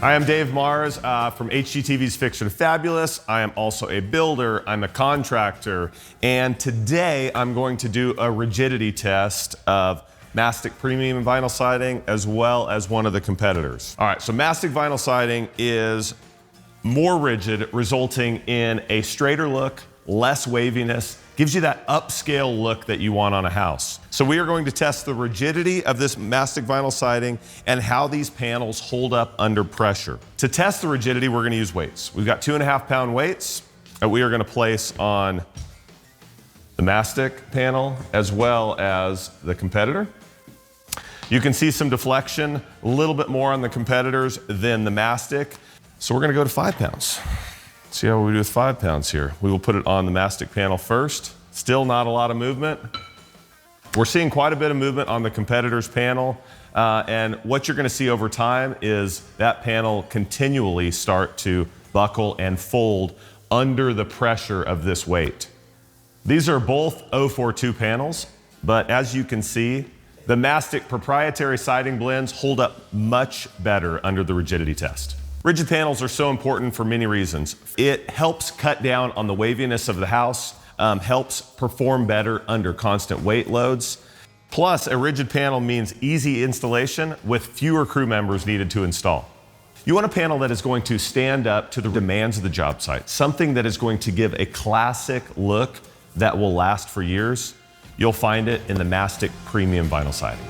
I am Dave Mars from HGTV's Fiction Fabulous. I am also a builder, I'm a contractor, and today I'm going to do a rigidity test of Mastic Premium Vinyl Siding as well as one of the competitors. All right, so Mastic Vinyl Siding is more rigid, resulting in a straighter look, less waviness, gives you that upscale look that you want on a house. So we are going to test the rigidity of this Mastic Vinyl Siding and how these panels hold up under pressure. To test the rigidity, we're gonna use weights. We've got 2.5 pound weights that we are gonna place on the Mastic panel as well as the competitor. You can see some deflection, a little bit more on the competitors than the Mastic. So we're gonna go to 5 pounds. See how we do with 5 pounds here. We will put it on the Mastic panel first. Still not a lot of movement. We're seeing quite a bit of movement on the competitor's panel. And what you're gonna see over time is that panel continually start to buckle and fold under the pressure of this weight. These are both 042 panels, but as you can see, the Mastic proprietary siding blends hold up much better under the rigidity test. Rigid panels are so important for many reasons. It helps cut down on the waviness of the house, helps perform better under constant weight loads. Plus, a rigid panel means easy installation with fewer crew members needed to install. You want a panel that is going to stand up to the demands of the job site, something that is going to give a classic look that will last for years. You'll find it in the Mastic Premium Vinyl Siding.